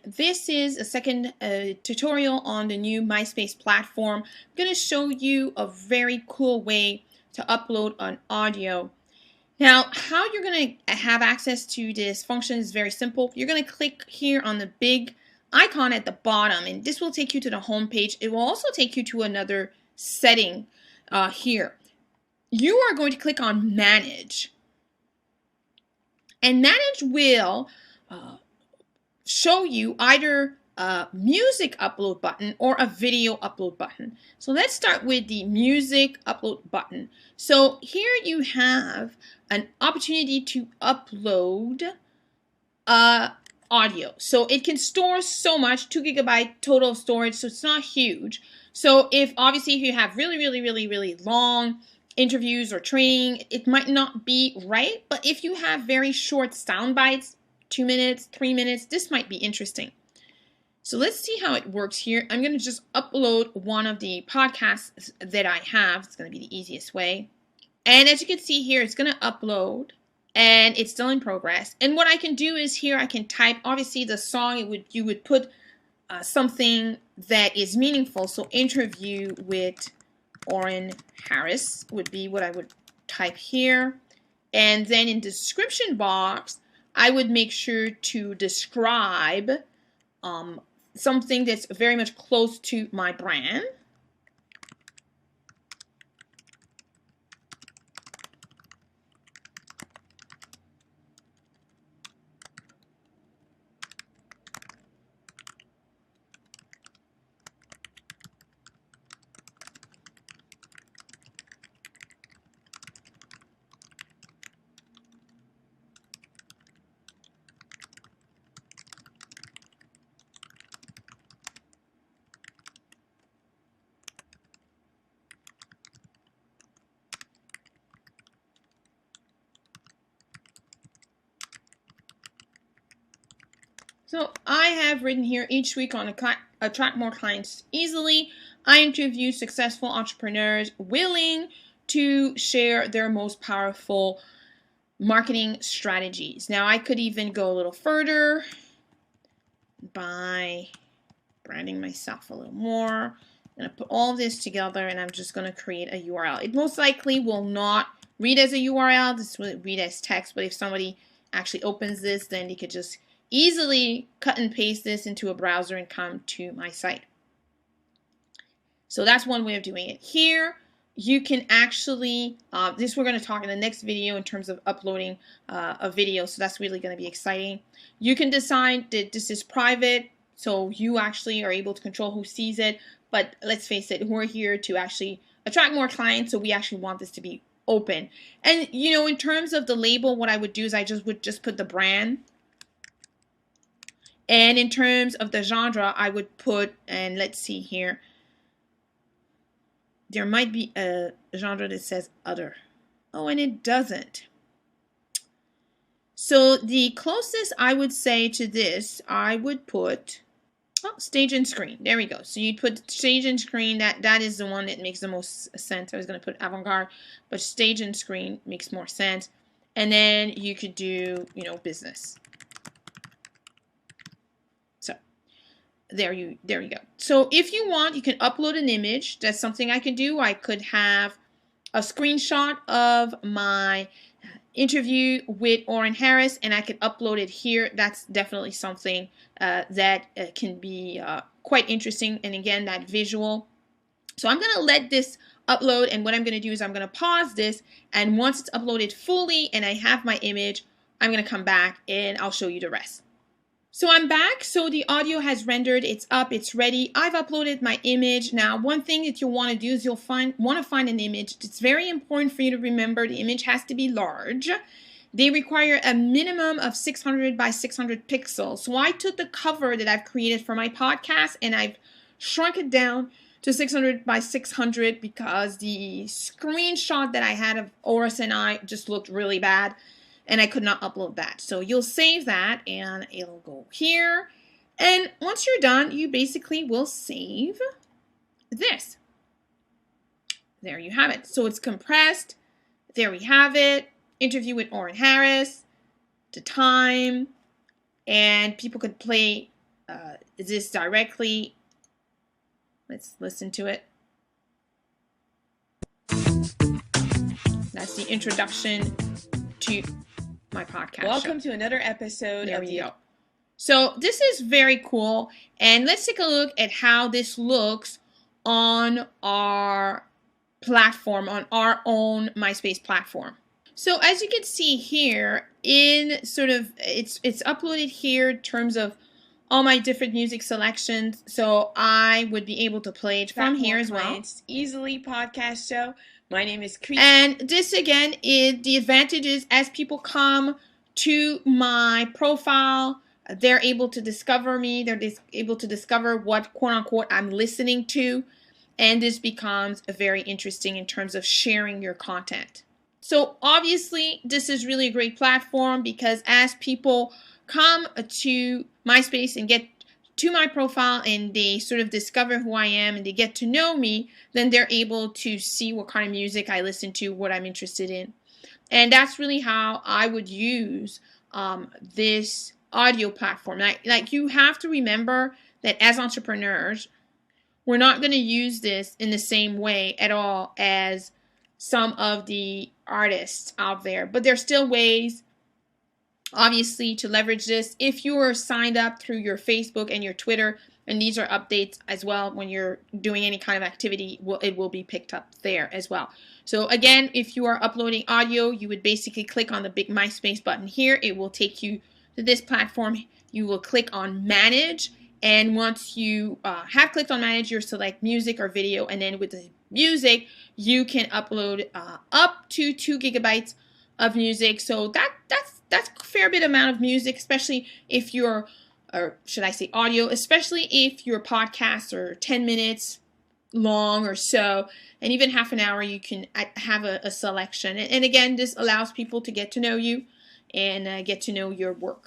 This is a second tutorial on the new MySpace platform. I'm going to show you a very cool way to upload an audio. Now, how you're going to have access to this function is very simple. You're going to click here on the big icon at the bottom, and this will take you to the home page. It will also take you to another setting here. You are going to click on Manage, and Manage will show you either a music upload button or a video upload button. So let's start with the music upload button. So here you have an opportunity to upload audio. So it can store so much, 2 GB total storage, so it's not huge. So if obviously if you have really long interviews or training, it might not be right, but if you have very short sound bites, 2 minutes, 3 minutes, this might be interesting. So let's see how it works here. I'm going to just upload one of the podcasts that I have. It's going to be the easiest way. And as you can see here, it's going to upload and it's still in progress. And what I can do is here I can type, obviously the song, you would put something that is meaningful. So interview with Orrin Harris would be what I would type here. And then in description box, I would make sure to describe something that's very much close to my brand. So I have written here each week on attract more clients easily. I interview successful entrepreneurs willing to share their most powerful marketing strategies. Now I could even go a little further by branding myself a little more. I'm going to put all this together and I'm just going to create a URL. It most likely will not read as a URL. This will read as text, but if somebody actually opens this, then they could just easily cut and paste this into a browser and come to my site. So that's one way of doing it. Here you can actually, this we're going to talk in the next video in terms of uploading a video, so that's really going to be exciting. You can decide that this is private, so you actually are able to control who sees it, but let's face it, we're here to actually attract more clients, so we actually want this to be open. And you know, in terms of the label, what I would do is I would just put the brand. And in terms of the genre, I would put, and let's see here, there might be a genre that says other. Oh, and it doesn't. So the closest I would say to this, I would put, oh, stage and screen. There we go. So you'd put stage and screen. That is the one that makes the most sense. I was going to put avant-garde, but stage and screen makes more sense. And then you could do, you know, business. There you go. So if you want, you can upload an image. That's something I can do. I could have a screenshot of my interview with Orrin Harris and I could upload it here. That's definitely something that can be quite interesting. And again, that visual. So I'm going to let this upload, and what I'm going to do is I'm going to pause this, and once it's uploaded fully and I have my image, I'm going to come back and I'll show you the rest. So I'm back. So the audio has rendered, it's up, it's ready. I've uploaded my image. Now, one thing that you'll want to do is you'll want to find an image. It's very important for you to remember the image has to be large. They require a minimum of 600 by 600 pixels. So I took the cover that I've created for my podcast and I've shrunk it down to 600 by 600 because the screenshot that I had of Oris and I just looked really bad. And I could not upload that. So you'll save that and it'll go here. And once you're done, you basically will save this. There you have it. So it's compressed. There we have it. Interview with Orrin Harris, the time, and people could play this directly. Let's listen to it. That's the introduction to my podcast. Welcome to another episode There of we go. So this is very cool, and let's take a look at how this looks on our platform, on our own MySpace platform. So as you can see here, in sort of it's uploaded here in terms of all my different music selections. So I would be able to play it from here as well. Easily podcast show. My name is Chris. And this again is the advantages as people come to my profile. They're able to discover me. They're able to discover what, quote unquote, I'm listening to. And this becomes very interesting in terms of sharing your content. So obviously, this is really a great platform because as people come to MySpace and get to my profile and they sort of discover who I am and they get to know me, then they're able to see what kind of music I listen to, what I'm interested in. And that's really how I would use this audio platform. Like you have to remember that as entrepreneurs, we're not going to use this in the same way at all as some of the artists out there. But there's still ways, obviously, to leverage this. If you are signed up through your Facebook and your Twitter, and these are updates as well when you're doing any kind of activity, it will be picked up there as well. So again, if you are uploading audio, you would basically click on the big MySpace button here. It will take you to this platform. You will click on Manage, and once you have clicked on Manage, you select music or video, and then with the music, you can upload up to 2 gigabytes of music. So that's a fair bit amount of music, especially if you're, or should I say audio, especially if your podcasts are 10 minutes long or so, and even half an hour, you can have a selection. And again, this allows people to get to know you and get to know your work.